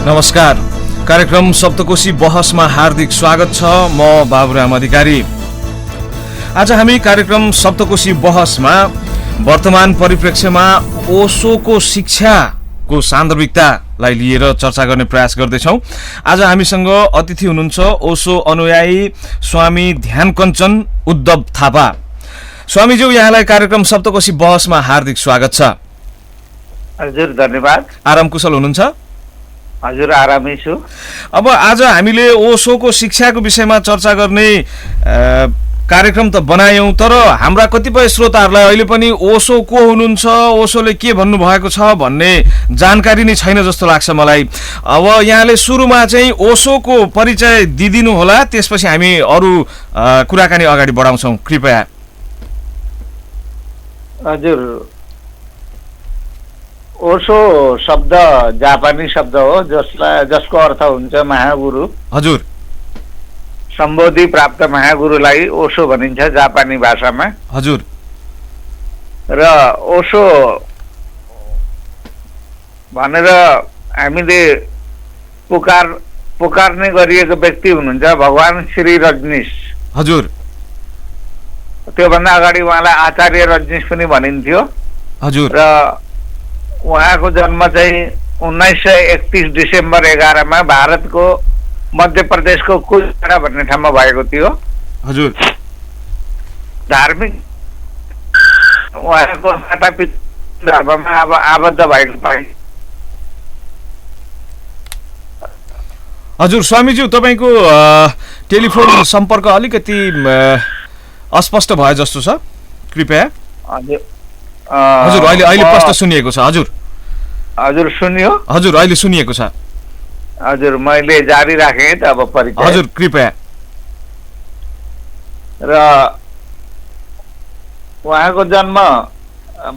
नमस्कार। कार्यक्रम सप्तकोशी बहसमा हार्दिक स्वागत छ। म बाबुराम अधिकारी। आज हामी कार्यक्रम सप्तकोशी बहसमा वर्तमान परिप्रेक्ष्यमा ओशोको शिक्षाको सान्दर्भिकतालाई लिएर चर्चा गर्ने प्रयास गर्दैछौँ। आज हामीसँग अतिथि हुनुहुन्छ ओशो अनुयायी स्वामी ध्यानकञ्चन उद्धव थापा। स्वामीज्यू, यहाँलाई कार्यक्रम सप्तकोशी बहसमा हार्दिक स्वागत छ। हजुर, धन्यवाद। आराम कुशल हुनुहुन्छ? हजुर, आरामै छु। अब आज हामीले ओशोको शिक्षाको विषयमा चर्चा गर्ने कार्यक्रम त बनायौं, तर हाम्रा कतिपय श्रोताहरूलाई अहिले पनि ओशो को हुनुहुन्छ, ओशोले के भन्नुभएको छ भन्ने जानकारी नै छैन जस्तो लाग्छ मलाई। अब यहाँले सुरुमा चाहिँ ओशोको परिचय दिदिनु होला, त्यसपछि हामी अरू कुराकानी अगाडि बढाउँछौँ, कृपया। हजुर, ओशो शब्द जापानी शब्द हो जसको अर्थ हुन्छ महागुरु। हजुर। सम्बोधि प्राप्त महागुरुलाई ओशो भनिन्छ जापानी भाषामा। हजुर। र ओशो भनेर हामीले पुकार्ने गरिएको व्यक्ति हुनुहुन्छ भगवान श्री रजनीश। हजुर। त्योभन्दा अगाडि उहाँलाई आचार्य रजनीश पनि भनिन्थ्यो। हजुर। र उहाँको जन्म चाहिँ 1931 डिसेम्बर 11 मा भारतको मध्य प्रदेशको कुचबिहार भन्ने ठाउँमा भएको थियो। हजुर। धार्मिक उहाँको मातापिता धर्ममा अब आबद्ध भएको पाइन्छ। हजुर, स्वामीज्यू, तपाईँको टेलिफोन सम्पर्क अलिकति अस्पष्ट भयो जस्तो छ, कृपया। हजुर, अहिले प्रश्न सुनिएको छ। हजुर। हजुर, सुनियो? हजुर, अहिले सुनिएको छ। हजुर, मैले जारी राखेँ त अब परिचय। हजुर, कृपया। र उहाँको जन्म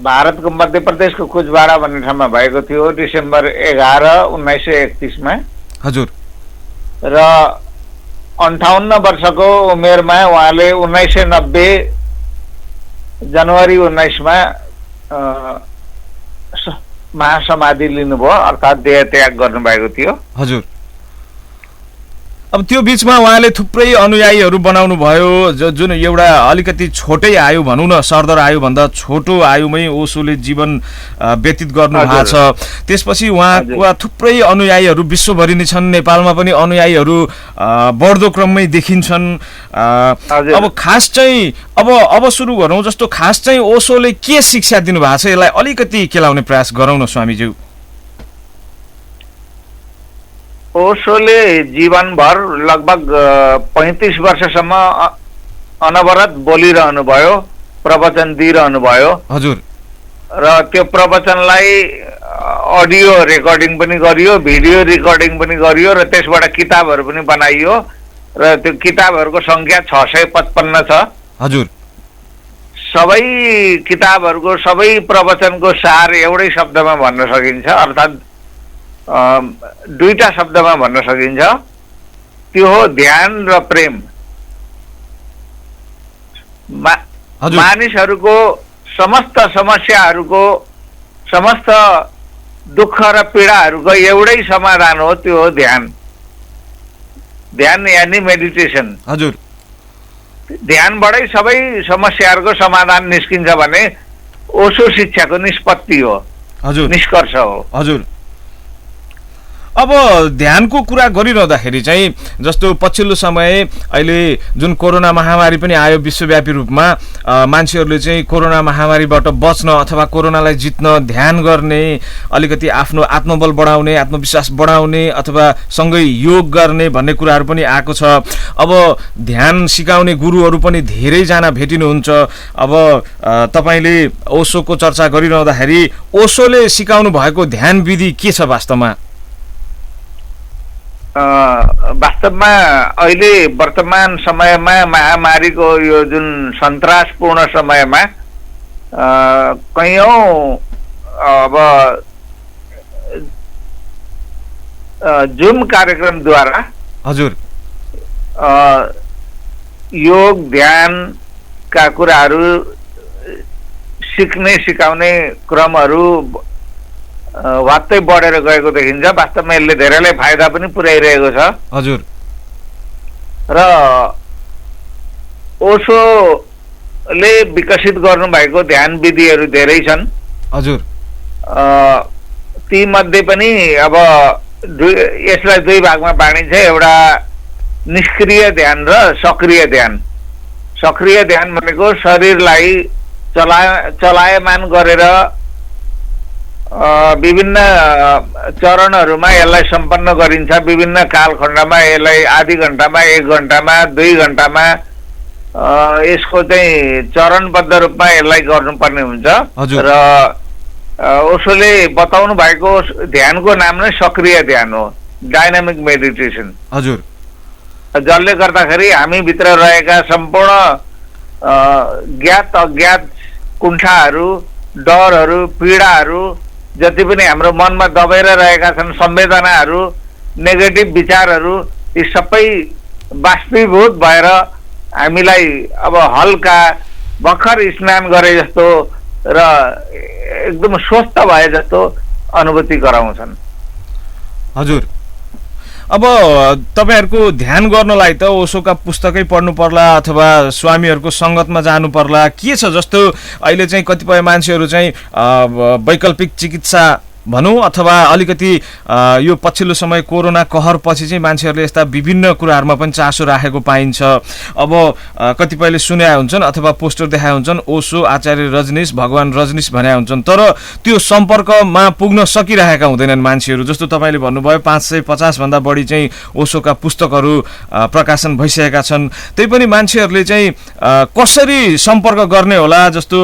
भारतको मध्य प्रदेशको कुचबिहार भन्ने ठाउँमा भएको थियो डिसेम्बर 11, 1931 मा। हजुर। र 58 वर्षको उमेरमा उहाँले 1990 जनवरी 19 मा महासमाधि लिनुभयो, अर्थात् देह त्याग गर्नुभएको थियो। हजुर। अब त्यो बीचमा उहाँले थुप्रै अनुयायीहरू बनाउनु भयो, जुन एउटा अलिकति छोटै आयु भनौँ न, सरदर आयुभन्दा छोटो आयुमै ओशोले जीवन व्यतीत गर्नु भएको छ। त्यसपछि उहाँका थुप्रै अनुयायीहरू विश्वभरि नै छन्, नेपालमा पनि अनुयायीहरू बढ्दो क्रममै देखिन्छन्। अब खास चाहिँ अब सुरु गरौँ। जस्तो खास चाहिँ ओशोले के शिक्षा दिनुभएको छ, यसलाई अलिकति केलाउने प्रयास गरौँ न स्वामीज्यू। ओशोले जीवनभर लगभग 35 वर्षसम्म अनवरत बोलिरहनु भयो, प्रवचन दिइरहनु भयो। हजुर। र त्यो प्रवचनलाई अडियो रेकर्डिङ पनि गरियो, भिडियो रेकर्डिङ पनि गरियो, र त्यसबाट किताबहरू पनि बनाइयो, र त्यो किताबहरूको सङ्ख्या 655 छ। हजुर। सबै किताबहरूको सबै प्रवचनको सार एउटै शब्दमा भन्न सकिन्छ, अर्थात् दुईटा शब्दमा भन्न सकिन्छ। त्यो हो ध्यान र प्रेम। मानिसहरूको समस्त समस्याहरूको, समस्त दुःख र पीडाहरूको एउटै समाधान हो, त्यो हो ध्यान। ध्यान यानी मेडिटेसन। हजुर। ध्यानबाटै सबै समस्याहरूको समाधान निस्किन्छ भने ओशो शिक्षाको निष्पत्ति हो। हजुर। निष्कर्ष हो। हजुर। अब ध्यानको कुरा गरिरहँदाखेरि चाहिँ जस्तो पछिल्लो समय अहिले जुन कोरोना महामारी पनि आयो विश्वव्यापी रूपमा, मान्छेहरूले चाहिँ कोरोना महामारीबाट बच्न अथवा कोरोनालाई जित्न ध्यान गर्ने, अलिकति आफ्नो आत्मबल बढाउने, आत्मविश्वास बढाउने, अथवा सँगै योग गर्ने भन्ने कुराहरू पनि आएको छ। अब ध्यान सिकाउने गुरुहरू पनि धेरैजना भेटिनुहुन्छ। अब तपाईँले ओशोको चर्चा गरिरहँदाखेरि ओशोले सिकाउनु भएको ध्यान विधि के छ वास्तवमा? वास्तवमा अहिले वर्तमान समयमा महामारीको यो जुन सन्तासपूर्ण समयमा कैयौं अब जुम कार्यक्रमद्वारा हजुर योग ध्यानका कुराहरू सिक्ने सिकाउने क्रमहरू वात्तै बढेर गएको देखिन्छ। वास्तवमा यसले धेरैलाई फाइदा पनि पुर्याइरहेको छ। हजुर। र ओशोले विकसित गर्नुभएको ध्यान विधिहरू धेरै छन्। हजुर। ती मध्ये पनि अब यसलाई दुई भागमा बाँडिन्छ, एउटा निष्क्रिय ध्यान र सक्रिय ध्यान। सक्रिय ध्यान भनेको शरीरलाई चलायमान गरेर विभिन्न चरणहरूमा यसलाई सम्पन्न गरिन्छ। विभिन्न कालखण्डमा यसलाई आधी घण्टामा, 1 घण्टामा, 2 घण्टामा यसको चाहिँ चरणबद्ध रूपमा यसलाई गर्नुपर्ने हुन्छ। र ओशोले बताउनु भएको ध्यानको नाम नै सक्रिय ध्यान हो, डाइनामिक मेडिटेसन। हजुर। जसले गर्दाखेरि हामी भित्र रहेका सम्पूर्ण ज्ञात अज्ञात कुण्ठाहरू, डरहरू, पीडाहरू, जति पनि हाम्रो मनमा दबेर रहेका छन् संवेदनाहरू, नेगेटिभ विचारहरू, यी सबै बाष्पीभूत भएर हामीलाई अब हल्का भर्खर स्नान गरे जस्तो र एकदम स्वस्थ भए जस्तो अनुभूति गराउँछन्। हजुर। अब तपाईहरुको ध्यान गर्नलाई त ओशोका पुस्तकै पढ्नु पर्ला अथवा स्वामीहरुको संगतमा जानु पर्ला, के छ? जस्तो अहिले चाहिँ कतिपय मान्छेहरु चाहिँ वैकल्पिक चिकित्सा भनौं अथवा अलिकति यो पछिल्लो समय कोरोना कहर पछि चाहिँ मान्छेहरुले यस्ता विभिन्न कुराहरुमा पनि चासो राखेको पाइन्छ। अब कतिपयले सुने हुन्छन् अथवा पोस्टर देखाए हुन्छन् ओशो, आचार्य रजनीश, भगवान रजनीश भने हुन्छन्, तर त्यो सम्पर्कमा पुग्न सकिरहेका हुँदैनन् मान्छेहरु। जस्तो तपाईले भन्नुभयो 550 भन्दा बढी चाहिँ ओशोका पुस्तकहरु प्रकाशन भइसकेका छन्। त्यही पनि मान्छेहरुले चाहिँ कसरी सम्पर्क गर्ने होला? जस्तो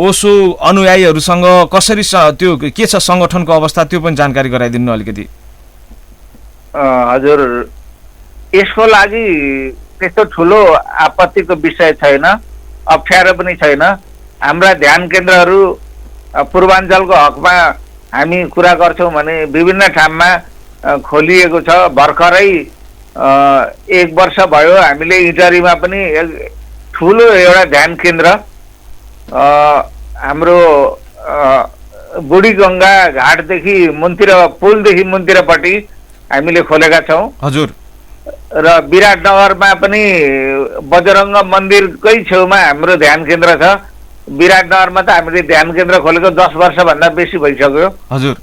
ओशो अनुयायीहरुसँग कसरी त्यो के छ संगठनको अवस्था, त्यो पनि जानकारी गराइदिनु अलिकति। हजुर, यसको लागि त्यस्तो ठुलो आपत्तिको विषय छैन, अप्ठ्यारो पनि छैन। हाम्रा ध्यान केन्द्रहरू पूर्वाञ्चलको हकमा हामी कुरा गर्छौं भने विभिन्न ठाउँमा खोलिएको छ। भर्खरै 1 वर्ष भयो हामीले इटरीमा पनि ठुलो एउटा ध्यान केन्द्र हाम्रो बुढी गंगा घाटदेखि मुन्तिर, पुलदेखि मुन्तिरपट्टि हामीले खोलेका छौं। हजुर। र विराटनगरमा पनि बजरंग मन्दिरकै छेउमा हाम्रो ध्यान केन्द्र छ। विराटनगरमा त हामीले ध्यान केन्द्र खोलेको 10 वर्ष भन्दा बेसी भइसक्यो। हजुर।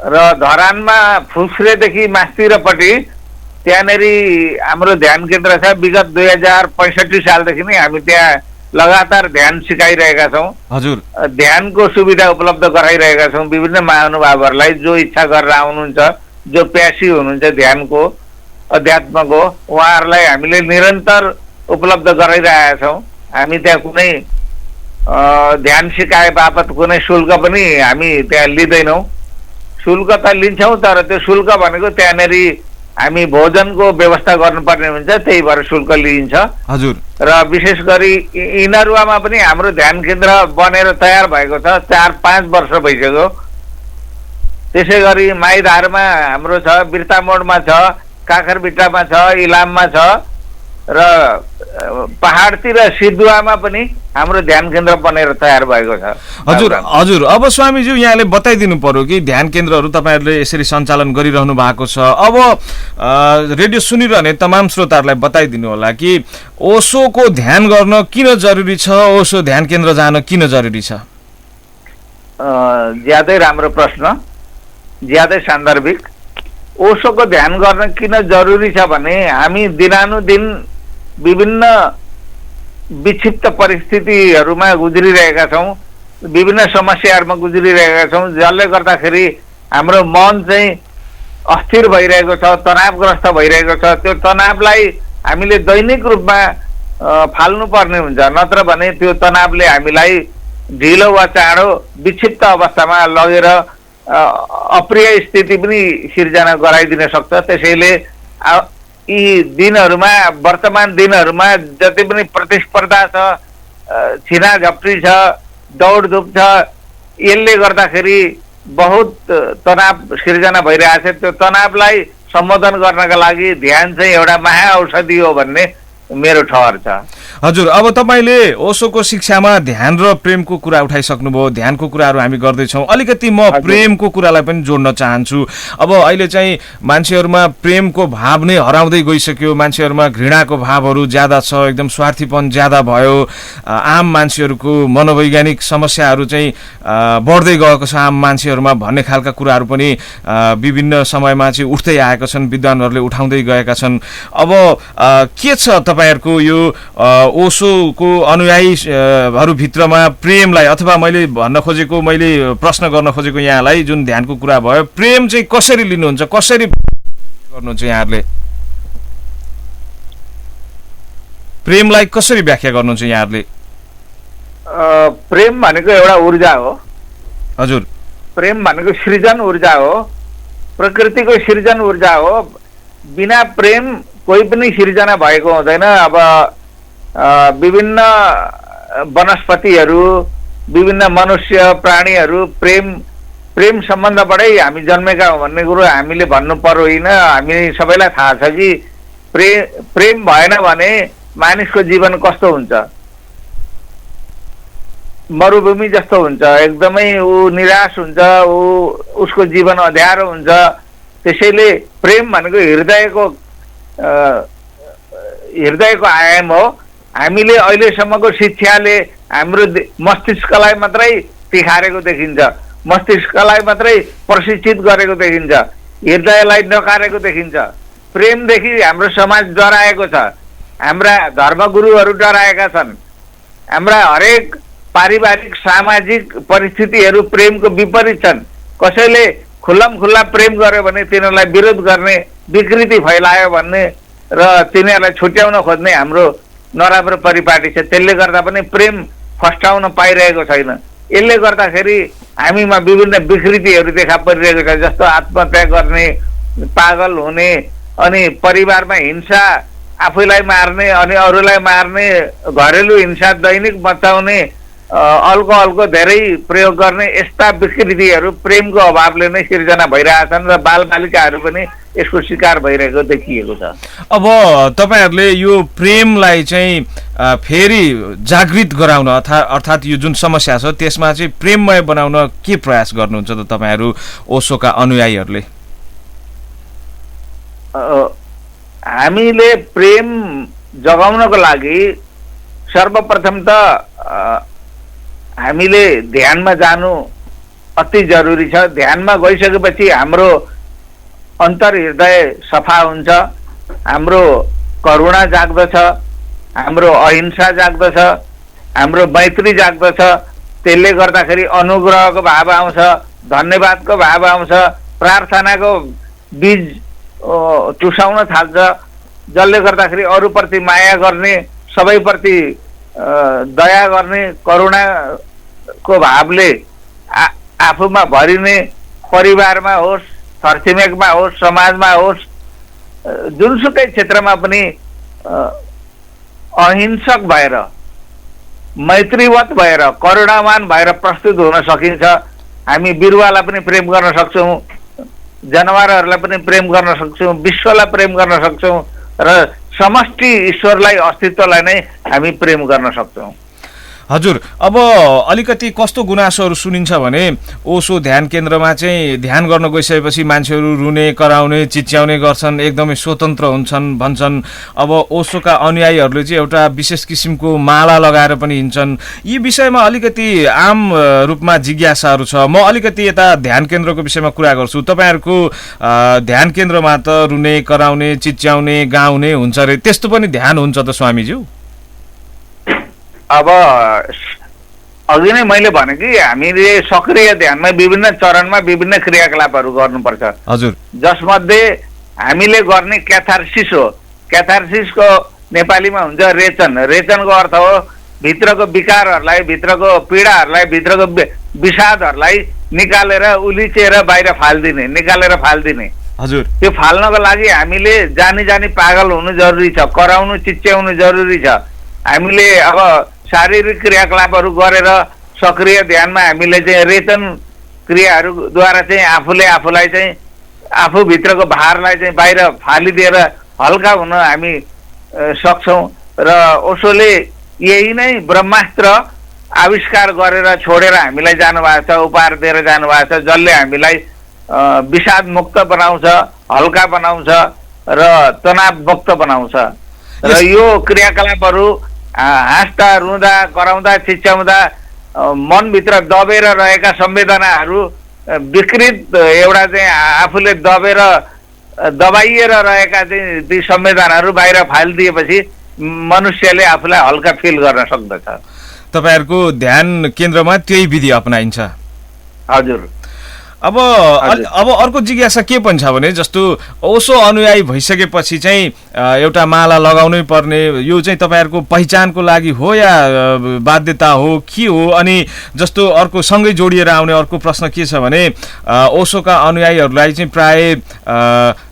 र धरानमा फुस्रेदेखि मास्तिरपट्टि त्यहाँनेरि हाम्रो ध्यान केन्द्र छ। विगत 2065 सालदेखि नै हामी त्यहाँ लगातार ध्यान सिकाइरहेका छौं। हजुर। ध्यानको सुविधा उपलब्ध गराइरहेका छौं विभिन्न महानुभावहरूलाई, जो इच्छा गरेर आउनुहुन्छ, जो प्यासी हुनुहुन्छ ध्यानको, अध्यात्मको, उहाँहरूलाई हामीले निरन्तर उपलब्ध गराइरहेका छौं। हामी त्यहाँ कुनै ध्यान सिकाए बापत कुनै शुल्क पनि हामी त्यहाँ लिँदैनौं। शुल्क त लिन्छौं, तर त्यो शुल्क भनेको त्यहाँनेरि हामी भोजनको व्यवस्था गर्नुपर्ने हुन्छ, त्यही भएर शुल्क लिइन्छ। हजुर। र विशेष गरी इनरुवामा पनि हाम्रो ध्यान केन्द्र बनेर तयार भएको छ, 4-5 वर्ष भइसक्यो। त्यसै गरी माइधारमा हाम्रो छ, बिर्तामोडमा छ, काखरबिट्टामा छ, इलाममा छ, र पहाडतिर सिद्धुवामा पनि हाम्रो ध्यान केन्द्र बनेर तयार भएको छ। हजुर। हजुर। अब स्वामीज्यू यहाँले बताइदिनु पर्यो कि ध्यान केन्द्रहरू तपाईहरुले यसरी सञ्चालन गरिरहनु भएको छ। अब रेडियो सुनिरहने तमाम श्रोताहरूलाई बताइदिनु होला कि ओशोको ध्यान गर्न किन जरुरी छ, ओशो ध्यान केन्द्र जान किन जरुरी छ? ज्यादै राम्रो प्रश्न, ज्यादै सान्दर्भिक। ओशोको ध्यान गर्न किन जरुरी छ भने हामी दिनानुदिन विभिन्न विक्षिप्त परिस्थितिहरूमा गुज्रिरहेका छौं, विभिन्न समस्याहरूमा गुज्रिरहेका छौं, जसले गर्दाखेरि हाम्रो मन चाहिँ अस्थिर भइरहेको छ, तनावग्रस्त भइरहेको छ। त्यो तनावलाई हामीले दैनिक रूपमा फाल्नु पर्ने हुन्छ, नत्र भने त्यो तनावले हामीलाई ढिलो वा चाँडो विक्षिप्त अवस्थामा लगेर अप्रिय स्थिति पनि सिर्जना गराइदिन सक्छ। त्यसैले यी दिनहरूमा, वर्तमान दिनहरूमा जति पनि प्रतिस्पर्धा छ, छिनाझप्टी छ, दौडधुप छ, यसले गर्दाखेरि बहुत तनाव सिर्जना भइरहेछ। त्यो तनावलाई सम्बोधन गर्नका लागि ध्यान चाहिँ एउटा महाऔषधि हो भन्ने मेरो ठहर छ। हजुर, अब तपाईले ओशोको शिक्षामा ध्यान र प्रेमको कुरा उठाइसक्नुभयो, ध्यानको कुराहरू हामी गर्दैछौँ। अलिकति म प्रेमको कुरालाई पनि जोड्न चाहन्छु। अब अहिले चाहिँ मान्छेहरूमा प्रेमको भाव नै हराउँदै गइसक्यो, मान्छेहरूमा घृणाको भावहरू ज्यादा छ, एकदम स्वार्थीपन ज्यादा भयो, आम मान्छेहरूको मनोवैज्ञानिक समस्याहरू चाहिँ बढ्दै गएको छ आम मान्छेहरूमा भन्ने खालका कुराहरू पनि विभिन्न समयमा चाहिँ उठ्दै आएका छन्, विद्वानहरूले उठाउँदै गएका छन्। अब के छ तपाईँहरूको यो ओशोको अनुयायीहरू भित्रमा प्रेमलाई, अथवा मैले भन्न खोजेको, मैले प्रश्न गर्न खोजेको यहाँलाई जुन ध्यानको कुरा भयो, प्रेम चाहिँ कसरी लिनुहुन्छ, कसरी गर्नुहुन्छ यहाँहरूले? प्रेमलाई कसरी व्याख्या गर्नुहुन्छ यहाँहरूले? प्रेम भनेको एउटा ऊर्जा हो। हजुर, प्रेम भनेको सृजन ऊर्जा हो, प्रकृतिको सृजन ऊर्जा हो। बिना प्रेम कोही पनि सिर्जना भएको हुँदैन। अब विभिन्न वनस्पतिहरू, विभिन्न मनुष्य प्राणीहरू प्रेम सम्बन्धबाटै हामी जन्मेका हौँ भन्ने कुरो हामीले भन्नु पर्यो होइन। हामी सबैलाई थाहा छ कि प्रेम भएन भने मानिसको जीवन कस्तो हुन्छ, मरुभूमि जस्तो हुन्छ, एकदमै ऊ निराश हुन्छ, उसको जीवन अँध्यारो हुन्छ। त्यसैले प्रेम भनेको हृदयको आयाम हो। हामीले अहिलेसम्मको शिक्षाले हाम्रो मस्तिष्कलाई मात्रै तिखारेको देखिन्छ, मस्तिष्कलाई मात्रै प्रशिक्षित गरेको देखिन्छ, हृदयलाई नकारेको देखिन्छ। प्रेमदेखि हाम्रो समाज डराएको छ, हाम्रा धर्मगुरुहरू डराएका छन्, हाम्रा हरेक पारिवारिक सामाजिक परिस्थितिहरू प्रेमको विपरीत छन्। कसैले खुल्लम खुल्ला प्रेम गर्यो भने तिनीहरूलाई विरोध गर्ने, विकृति फैलायो भन्ने र तिनीहरूलाई छुट्याउन खोज्ने हाम्रो नराम्रो परिपाटी छ। त्यसले गर्दा पनि प्रेम फस्टाउन पाइरहेको छैन। यसले गर्दाखेरि हामीमा विभिन्न विकृतिहरू देखा परिरहेको छ, जस्तो आत्महत्या गर्ने, पागल हुने, अनि परिवारमा हिंसा, आफैलाई मार्ने अनि अरूलाई मार्ने, घरेलु हिंसा दैनिक मचाउने, अल्कोहलको धेरै प्रयोग गर्ने, यस्ता विकृतिहरू प्रेमको अभावले नै सिर्जना भइरहेछन् र बालबालिकाहरू पनि यसको शिकार भइरहेको देखिएको छ। अब तपाईहरूले यो प्रेमलाई चाहिँ फेरि जागृत गराउन अर्थात् यो जुन समस्या छ त्यसमा चाहिँ प्रेममय बनाउन के प्रयास गर्नुहुन्छ त तपाईँहरू ओशोका अनुयायीहरूले? हामीले प्रेम जगाउनको लागि सर्वप्रथम त हामीले ध्यानमा जानु अति जरुरी छ। ध्यानमा गइसकेपछि हाम्रो अन्तर हृदय सफा हुन्छ, हाम्रो करुणा जाग्दछ, हाम्रो अहिंसा जाग्दछ, हाम्रो मैत्री जाग्दछ। त्यसले गर्दाखेरि अनुग्रहको भाव आउँछ, धन्यवादको भाव आउँछ, प्रार्थनाको बीज चुसाउन थाल्छ, जसले गर्दाखेरि अरूप्रति माया गर्ने, सबैप्रति दया गर्ने, करुणाको भावले आफूमा भरिने, परिवारमा होस्, छरछिमेकमा होस्, समाजमा होस्, जुनसुकै क्षेत्रमा पनि अहिंसक भएर, मैत्रीवत भएर, करुणावान भएर प्रस्तुत हुन सकिन्छ। हामी बिरुवालाई पनि प्रेम गर्न सक्छौँ, जनावरहरूलाई पनि प्रेम गर्न सक्छौँ, विश्वलाई प्रेम गर्न सक्छौँ र समष्टि ईश्वरलाई, अस्तित्वलाई नै हामी प्रेम गर्न सक्छौँ। हजुर, अब अलिकति कस्तो गुनासोहरू सुनिन्छ भने ओशो ध्यान केन्द्रमा चाहिँ ध्यान गर्न गइसकेपछि मान्छेहरू रुने, कराउने, चिच्याउने गर्छन्, एकदमै स्वतन्त्र हुन्छन् भन्छन्। अब ओशोका अनुयायीहरूले चाहिँ एउटा विशेष किसिमको माला लगाएर पनि हिँड्छन्। यी विषयमा अलिकति आम रूपमा जिज्ञासाहरू छ। म अलिकति यता ध्यान केन्द्रको विषयमा कुरा गर्छु। तपाईँहरूको ध्यान केन्द्रमा त रुने, कराउने, चिच्याउने, गाउने हुन्छ अरे, त्यस्तो पनि ध्यान हुन्छ त स्वामीज्यू? अब अघि नै मैले भने कि हामीले सक्रिय ध्यानमा विभिन्न चरणमा विभिन्न क्रियाकलापहरू गर्नुपर्छ। हजुर, जसमध्ये हामीले गर्ने क्याथार्सिस हो। क्याथार्सिसको नेपालीमा हुन्छ रेचन। रेचनको अर्थ हो भित्रको विकारहरूलाई, भित्रको पीडाहरूलाई, भित्रको विषादहरूलाई निकालेर उलिचेर बाहिर फालिदिने, निकालेर फालिदिने। हजुर, त्यो फाल्नको लागि हामीले जानी जानी पागल हुनु जरुरी छ, कराउनु, चिच्याउनु जरुरी छ। हामीले अब शारीरिक क्रियाकलापहरू गरेर सक्रिय ध्यानमा हामीले चाहिँ रेचन क्रियाहरूद्वारा चाहिँ आफूले आफूलाई चाहिँ आफूभित्रको भारलाई चाहिँ बाहिर फालिदिएर हल्का हुन हामी सक्छौँ। र ओशोले यही नै ब्रह्मास्त्र आविष्कार गरेर छोडेर हामीलाई जानुभएको छ, उपहार दिएर जानुभएको छ, जसले हामीलाई विषाद मुक्त बनाउँछ, हल्का बनाउँछ र तनाव मुक्त बनाउँछ। र यो क्रियाकलापहरू हाँस्दा रुँदा कराउँदा चिच्याउँदा मनभित्र दबेर रहेका संवेदनाहरू विकृत एउटा चाहिँ आफूले दबाइएर रहेका चाहिँ ती संवेदनाहरू बाहिर फालिदिएपछि मनुष्यले आफूलाई हल्का फिल गर्न सक्दछ। तपाईहरुको ध्यान केन्द्रमा त्यही विधि अपनाइन्छ। हजुर। अब अर्को जिज्ञासा के पनि छ भने जस्तो ओशो अनुयायी भइसकेपछि चाहिँ एउटा माला लगाउनै पर्ने, यो चाहिँ तपाईहरुको पहिचानको लागि हो या बाध्यता हो के हो? अनि जस्तो अर्को सँगै जोडिएर आउने अर्को प्रश्न के छ भने ओशोका अनुयायीहरूलाई चाहिँ प्राय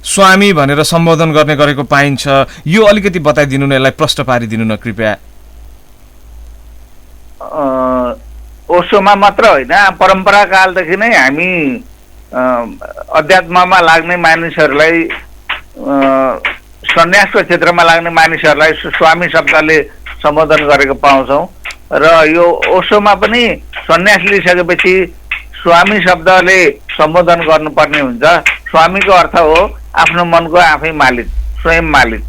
स्वामी भनेर सम्बोधन गर्ने गरेको पाइन्छ, यो अलिकति बताइदिनु न, यसलाई प्रश्न पारिदिनु न कृपया। ओशोमा मात्र होइन, परम्परा कालदेखि नै हामी अध्यात्ममा लाग्ने मानिसहरूलाई, सन्यासको क्षेत्रमा लाग्ने मानिसहरूलाई स्वामी शब्दले सम्बोधन गरेको पाउँछौँ। र यो ओशोमा पनि सन्यास लिइसकेपछि स्वामी शब्दले सम्बोधन गर्नुपर्ने हुन्छ। स्वामीको अर्थ हो आफ्नो मनको आफै मालिक, स्वयं मालिक।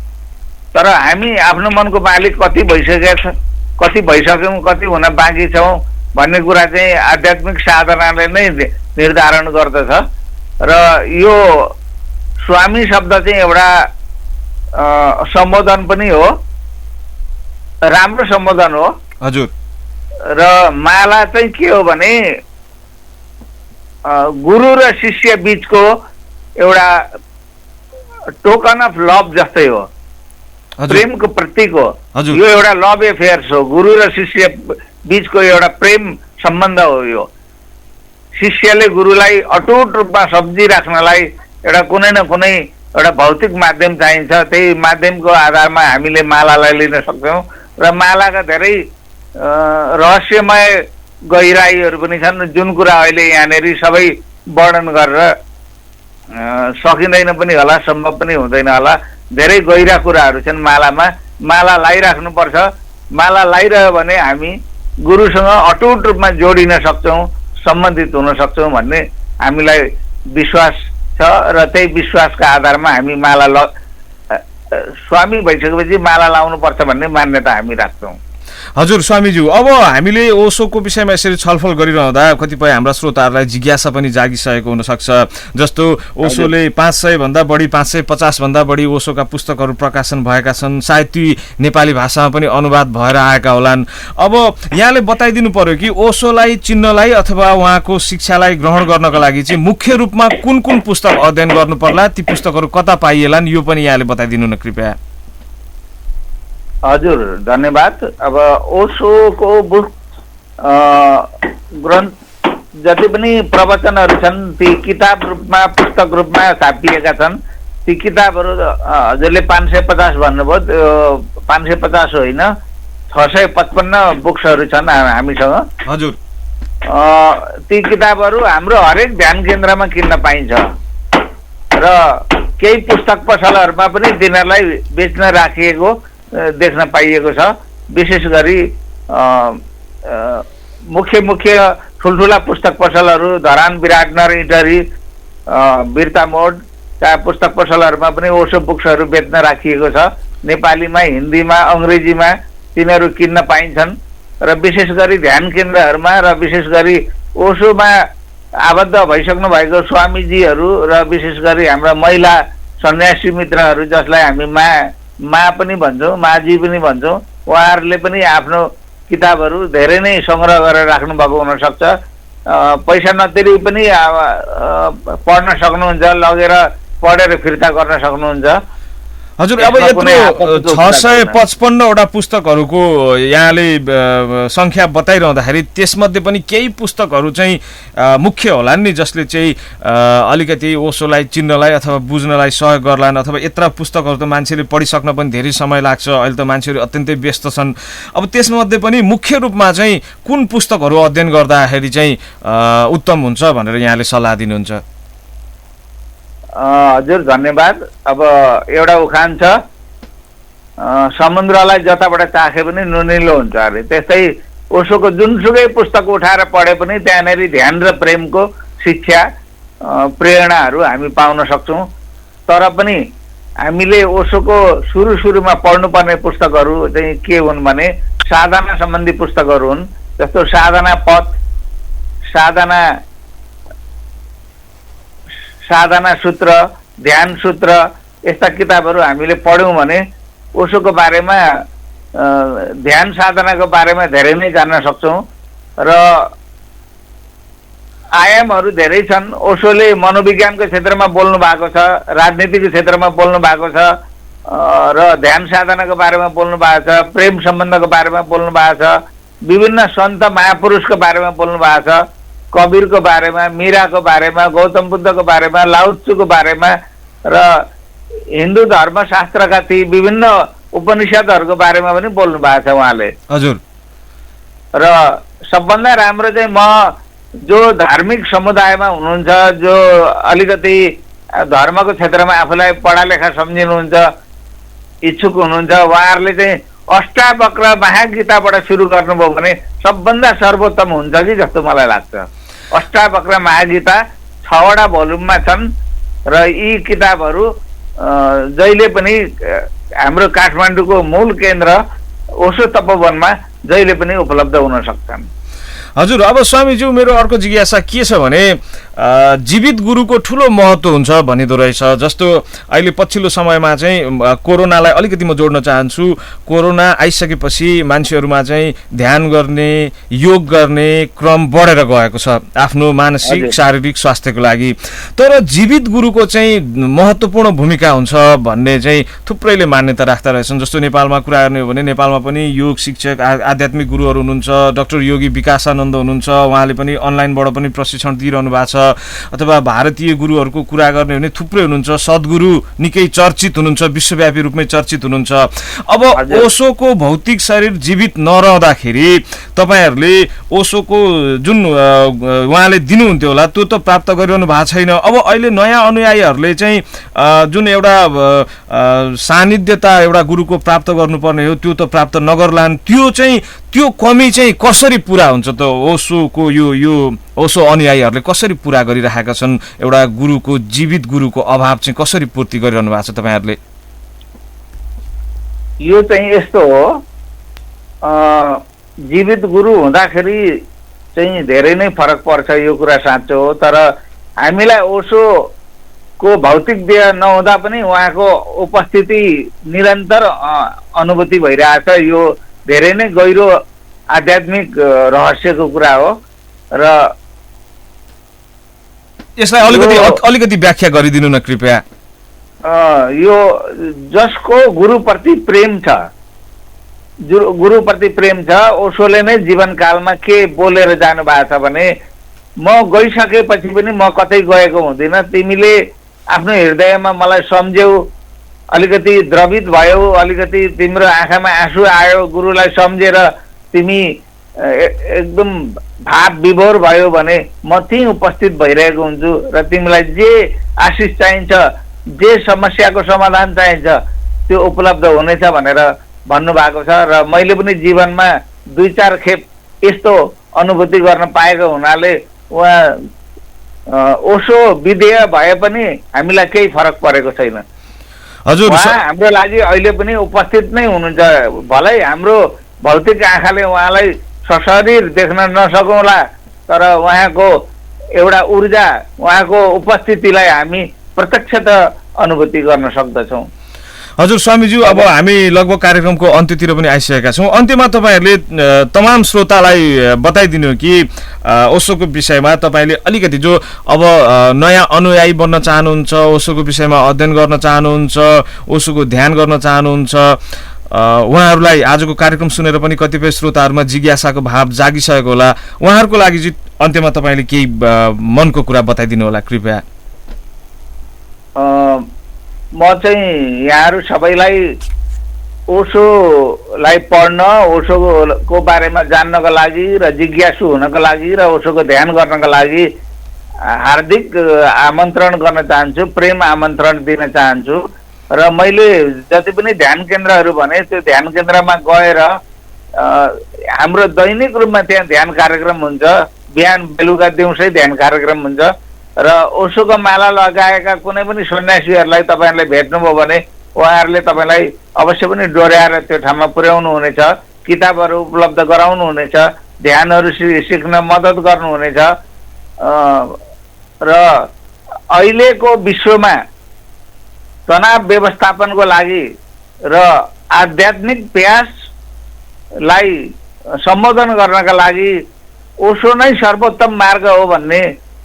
तर हामी आफ्नो मनको मालिक कति भइसक्यौँ, कति हुन बाँकी छौँ भन्ने कुरा चाहिँ आध्यात्मिक साधनाले नै निर्धारण गर्दछ। र यो स्वामी शब्द चाहिँ एउटा सम्बोधन पनि हो, राम्रो सम्बोधन हो। हजुर। र माला चाहिँ के हो भने गुरु र शिष्य बीचको एउटा टोकन अफ लभ जस्तै हो, प्रेमको प्रतीक हो। यो एउटा लभ एफेयर्स हो, गुरु र शिष्य बीचको एउटा प्रेम सम्बन्ध हो। यो शिष्यले गुरुलाई अटुट रूपमा सम्झी राख्नलाई एउटा कुनै न कुनै एउटा भौतिक माध्यम चाहिन्छ। त्यही माध्यमको आधारमा हामीले मालालाई लिन सक्छौँ। र मालाका धेरै रहस्यमय गहिराईहरू पनि छन्, जुन कुरा अहिले यहाँनिर सबै वर्णन गरेर सकिँदैन पनि होला, सम्भव पनि हुँदैन होला। धेरै गहिरा कुराहरू छन् मालामा। माला लाइराख्नुपर्छ। माला लाइरह्यो भने हामी गुरुसँग अटुट रूपमा जोडिन सक्छौँ, सम्बन्धित हुन सक्छौँ भन्ने हामीलाई विश्वास छ। र त्यही विश्वासका आधारमा हामी माला स्वामी भइसकेपछि माला लाउनुपर्छ भन्ने मान्यता हामी राख्छौँ। हजुर स्वामीज्यू, अब हामीले ओशोको विषयमा यसरी छलफल गरिरहँदा कतिपय हाम्रा श्रोताहरूलाई जिज्ञासा पनि जागिसकेको हुनसक्छ। जस्तो ओशोले 500 भन्दा बढी, 550 भन्दा बढी ओशोका पुस्तकहरू प्रकाशन भएका छन्, सायद ती नेपाली भाषामा पनि अनुवाद भएर आएका होलान्। अब यहाँले बताइदिनु पर्यो कि ओशोलाई चिन्नलाई अथवा उहाँको शिक्षालाई ग्रहण गर्नका लागि चाहिँ मुख्य रूपमा कुन कुन पुस्तक अध्ययन गर्नु पर्ला, ती पुस्तकहरू कता पाइएलान्, यो पनि यहाँले बताइदिनु न कृपया। हजुर, धन्यवाद। अब ओशोको बुक ग्रन्थ जति पनि प्रवचनहरू छन् ती किताब रूपमा, पुस्तक रूपमा छापिएका छन्। ती किताबहरू हजुरले 550 भन्नुभयो, त्यो 550 होइन, 655 बुक्सहरू छन् हामीसँग। हजुर। ती किताबहरू हाम्रो हरेक ध्यान केन्द्रमा किन्न पाइन्छ र केही पुस्तक पसलहरूमा पनि तिनीहरूलाई बेच्न राखिएको देख्न पाइएको छ। विशेष गरी मुख्य ठुल्ठुला पुस्तक पसलहरू धरान, विराटनगर, इटहरी, बिर्ता मोडका पुस्तक पसलहरूमा पनि ओशो बुक्सहरू बेच्न राखिएको छ। नेपालीमा, हिन्दीमा, अङ्ग्रेजीमा तिनीहरू किन्न पाइन्छन्। र विशेष गरी ध्यान केन्द्रहरूमा र विशेष गरी ओशोमा आबद्ध भइसक्नु भएको स्वामीजीहरू र विशेष गरी हाम्रा महिला सन्यासी मित्रहरू, जसलाई हामी मा पनि भन्छौँ, माजी पनि भन्छौँ, उहाँहरूले पनि आफ्नो किताबहरू धेरै नै सङ्ग्रह गरेर राख्नु भएको हुनसक्छ। पैसा नतिरी पनि पढ्न सक्नुहुन्छ, लगेर पढेर फिर्ता गर्न सक्नुहुन्छ। हजुर, अब यत्रो 655वटा पुस्तकहरूको यहाँले सङ्ख्या बताइरहँदाखेरि त्यसमध्ये पनि केही पुस्तकहरू चाहिँ मुख्य होलान् नि, जसले चाहिँ अलिकति ओशोलाई चिन्नलाई अथवा बुझ्नलाई सहयोग गर्लान्। अथवा यत्र पुस्तकहरू त मान्छेले पढिसक्न पनि धेरै समय लाग्छ, अहिले त मान्छेहरू अत्यन्तै व्यस्त छन्। अब त्यसमध्ये पनि मुख्य रूपमा चाहिँ कुन पुस्तकहरू अध्ययन गर्दाखेरि चाहिँ उत्तम हुन्छ भनेर यहाँले सल्लाह दिनुहुन्छ? हजुर, धन्यवाद। अब एउटा उखान छ, समुद्रलाई जताबाट चाखे पनि नुनिलो हुन्छ अरे। त्यस्तै ओशोको जुनसुकै पुस्तक उठाएर पढे पनि त्यहाँनिर ध्यान र प्रेमको शिक्षा प्रेरणाहरू हामी पाउन सक्छौँ। तर पनि हामीले ओशोको सुरुमा पढ्नुपर्ने पुस्तकहरू चाहिँ के हुन् भने साधना सम्बन्धी पुस्तकहरू हुन्। जस्तो साधना पथ, साधना सूत्र, ध्यान सूत्र, यस्ता किताबहरू हामीले पढ्यौँ भने ओशोको बारेमा ध्यान साधनाको बारेमा धेरै नै जान्न सक्छौँ। र आयामहरू धेरै छन्। ओशोले मनोविज्ञानको क्षेत्रमा बोल्नु भएको छ, राजनीतिको क्षेत्रमा बोल्नु भएको छ, र ध्यान साधनाको बारेमा बोल्नु भएको छ, प्रेम सम्बन्धको बारेमा बोल्नु भएको छ, विभिन्न सन्त महापुरुषको बारेमा बोल्नु भएको छ, कबीरको बारेमा, मीराको बारेमा, गौतम बुद्धको बारेमा, लाओत्सुको बारेमा र हिन्दू धर्मशास्त्रका ती विभिन्न उपनिषदहरूको बारेमा पनि बोल्नु भएको छ उहाँले। हजुर। र सबभन्दा राम्रो चाहिँ म जो धार्मिक समुदायमा हुनुहुन्छ, जो अलिकति धर्मको क्षेत्रमा आफूलाई पढालेखा सम्झिनुहुन्छ, इच्छुक हुनुहुन्छ, उहाँहरूले चाहिँ अष्टावक्र महागीताबाट सुरु गर्नुभयो भने सबभन्दा सर्वोत्तम हुन्छ कि जस्तो मलाई लाग्छ। अष्टावक्र महागीता 6वटा भोल्युममा छन् र यी किताबहरू जहिले पनि हाम्रो काठमाडौँको मूल केन्द्र ओशो तपोवनमा जहिले पनि उपलब्ध हुन सक्छन्। हजुर, अब स्वामीज्यू मेरो अर्को जिज्ञासा के छ भने जीवित गुरुको ठुलो महत्त्व हुन्छ भनिदो रहेछ। जस्तो अहिले पछिल्लो समयमा चाहिँ कोरोनालाई अलिकति म जोड्न चाहन्छु। कोरोना आइसकेपछि मान्छेहरूमा चाहिँ ध्यान गर्ने, योग गर्ने क्रम बढेर गएको छ आफ्नो मानसिक शारीरिक स्वास्थ्यको लागि। तर जीवित गुरुको चाहिँ महत्त्वपूर्ण भूमिका हुन्छ भन्ने चाहिँ थुप्रैले मान्यता राख्दा रहेछन्। जस्तो नेपालमा कुरा गर्ने हो भने नेपालमा पनि योग शिक्षक आध्यात्मिक गुरुहरू हुनुहुन्छ। डाक्टर योगी विकासानन्द हुनुहुन्छ, उहाँले पनि अनलाइनबाट पनि प्रशिक्षण दिइरहनु भएको छ। अथवा भारतीय गुरुहरूको कुरा गर्ने हो भने थुप्रै हुनुहुन्छ। सद्गुरु निकै चर्चित हुनुहुन्छ, विश्वव्यापी रूपमै चर्चित हुनुहुन्छ। अब ओशोको भौतिक शरीर जीवित नरहँदाखेरि तपाईँहरूले ओशोको जुन उहाँले दिनुहुन्थ्यो होला त्यो त प्राप्त गरिरहनु भएको छैन। अब अहिले नयाँ अनुयायीहरूले चाहिँ जुन एउटा सान्निध्यता एउटा गुरुको प्राप्त गर्नुपर्ने हो त्यो त प्राप्त नगर्लान्। त्यो कमी चाहिँ कसरी पुरा हुन्छ त? ओशोको यो ओशो अनुयायीहरूले कसरी पुरा गरिरहेका छन्? एउटा गुरुको, जीवित गुरुको अभाव चाहिँ कसरी पूर्ति गरिरहनु भएको छ तपाईँहरूले? यो चाहिँ यस्तो हो, जीवित गुरु हुँदाखेरि चाहिँ धेरै नै फरक पर्छ, यो कुरा साँचो हो। तर हामीलाई ओशोको भौतिक देह नहुँदा पनि उहाँको उपस्थिति निरन्तर अनुभूति भइरहेछ। यो धेरै नै गहिरो आध्यात्मिक रहस्यको कुरा हो र यसलाई अलिकति व्याख्या गरिदिनु न कृपया। यो जसको गुरुप्रति प्रेम छ, गुरुप्रति प्रेम छ, ओशोले नै जीवनकालमा के बोलेर जानु भएको छ भने म गइसकेपछि पनि म कतै गएको हुँदिन, तिमीले आफ्नो हृदयमा मलाई सम्झ्यौ, अलिकति द्रवित भयो, अलिकति तिम्रो आँखामा आँसु आयो, गुरुलाई सम्झेर तिमी एकदम भाव विभोर भयो भने म त्यहीँ उपस्थित भइरहेको हुन्छु र तिमीलाई जे आशिष चाहिन्छ, जे समस्याको समाधान चाहिन्छ त्यो उपलब्ध हुनेछ भनेर भन्नुभएको छ। र मैले पनि जीवनमा 2-4 खेप यस्तो अनुभूति गर्न पाएको हुनाले उहाँ ओशो विधेय भए पनि हामीलाई केही फरक परेको छैन। हजुर, हाम्रो लागि अहिले पनि उपस्थित नै हुनुहुन्छ। भलै हाम्रो भौतिक आँखाले उहाँलाई सशरीर देख्न नसकौँला, तर उहाँको एउटा ऊर्जा, उहाँको उपस्थितिलाई हामी प्रत्यक्षत अनुभूति गर्न सक्दछौँ। हजुर स्वामीज्यू, अब हामी लगभग कार्यक्रमको अन्त्यतिर पनि आइसकेका छौँ। अन्त्यमा तपाईँहरूले तमाम श्रोतालाई बताइदिनु कि ओशोको विषयमा तपाईँले अलिकति जो अब नयाँ अनुयायी बन्न चाहनुहुन्छ, ओशोको विषयमा अध्ययन गर्न चाहनुहुन्छ, ओशोको ध्यान गर्न चाहनुहुन्छ, उहाँहरूलाई आजको कार्यक्रम सुनेर पनि कतिपय श्रोताहरूमा जिज्ञासाको भाव जागिसकेको होला, उहाँहरूको लागि चाहिँ अन्त्यमा तपाईँले केही मनको कुरा बताइदिनु होला कृपया। म चाहिँ यहाँहरू सबैलाई ओशोलाई पढ्न, ओशोको बारेमा जान्नको लागि र जिज्ञासु हुनको लागि र ओशोको ध्यान गर्नको लागि हार्दिक आमन्त्रण गर्न चाहन्छु, प्रेम आमन्त्रण दिन चाहन्छु। र मैले जति पनि ध्यान केन्द्रहरू भने त्यो ध्यान केन्द्रमा गएर हाम्रो दैनिक रूपमा त्यहाँ ध्यान कार्यक्रम हुन्छ, बिहान बेलुका दिउँसै ध्यान कार्यक्रम हुन्छ र ओशोको माला लगाएका कुनै पनि सन्यासीहरूलाई तपाईँहरूले भेट्नुभयो भने उहाँहरूले तपाईँलाई अवश्य पनि डोर्याएर त्यो ठाउँमा पुर्याउनु हुनेछ, किताबहरू उपलब्ध गराउनु हुनेछ, ध्यानहरू सिक्न मद्दत गर्नुहुनेछ र अहिलेको विश्वमा तनाव व्यवस्थापनको लागि र आध्यात्मिक प्रयासलाई सम्बोधन गर्नका लागि ओशो नै सर्वोत्तम मार्ग हो भन्ने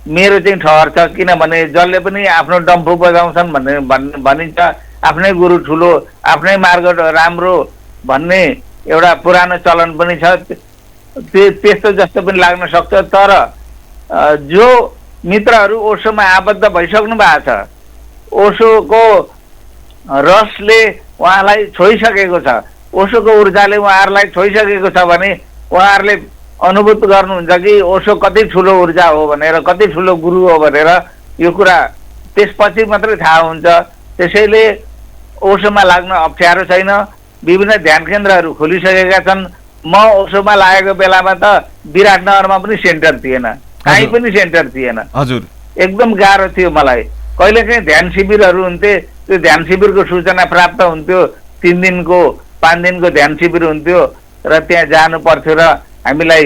मेरो चाहिँ ठहर छ। किनभने जसले पनि आफ्नो डम्फु बजाउँछन् भन्ने भनिन्छ, आफ्नै गुरु ठुलो, आफ्नै मार्ग राम्रो भन्ने एउटा पुरानो चलन पनि छ। त्यस्तो जस्तो पनि लाग्न सक्छ। तर जो मित्रहरू ओशोमा आबद्ध भइसक्नु भएको छ, ओशोको रसले उहाँलाई छोइसकेको छ, ओशोको ऊर्जाले उहाँहरूलाई छोइसकेको छ भने उहाँहरूले अनुभूत गर्नुहुन्छ कि ओशो कति ठुलो ऊर्जा हो भनेर, कति ठुलो गुरु हो भनेर। यो कुरा त्यसपछि मात्रै थाहा हुन्छ। त्यसैले ओशोमा लाग्न अप्ठ्यारो छैन। विभिन्न ध्यान केन्द्रहरू खोलिसकेका छन्। म ओशोमा लागेको बेलामा त विराटनगरमा पनि सेन्टर थिएन, कहीँ पनि सेन्टर थिएन। हजुर, एकदम गाह्रो थियो मलाई। कहिलेकाहीँ ध्यान शिविरहरू हुन्थे, त्यो ध्यान शिविरको सूचना प्राप्त हुन्थ्यो, 3 दिनको 5 दिनको ध्यान शिविर हुन्थ्यो र त्यहाँ जानु पर्थ्यो र हामीलाई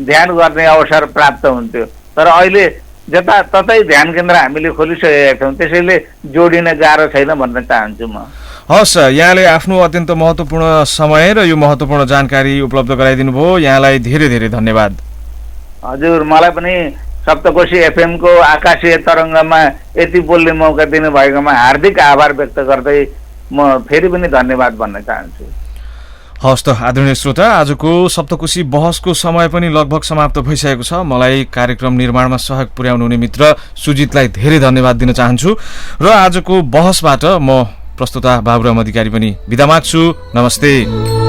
ध्यान गर्ने अवसर प्राप्त हुन्थ्यो। तर अहिले जताततै ध्यान केन्द्र हामीले खोलिसकेका छौँ, त्यसैले जोडिन गाह्रो छैन भन्न चाहन्छु म। हस्, यहाँले आफ्नो अत्यन्त महत्त्वपूर्ण समय र यो महत्त्वपूर्ण जानकारी उपलब्ध गराइदिनु भयो। यहाँलाई धेरै धेरै धन्यवाद। हजुर, मलाई पनि सप्तकोशी एफएम को आकाशीय तरङ्गमा यति बोल्ने मौका दिनुभएकोमा हार्दिक आभार व्यक्त गर्दै म फेरि पनि धन्यवाद भन्न चाहन्छु। हस् त आदरणीय श्रोता, आजको सप्तकोशी बहसको समय पनि लगभग समाप्त भइसकेको छ। मलाई कार्यक्रम निर्माणमा सहयोग पुर्याउनु हुने मित्र सुजितलाई धेरै धन्यवाद दिन चाहन्छु र आजको बहसबाट म प्रस्तुता बाबुराम अधिकारी पनि बिदा माग्छु। नमस्ते।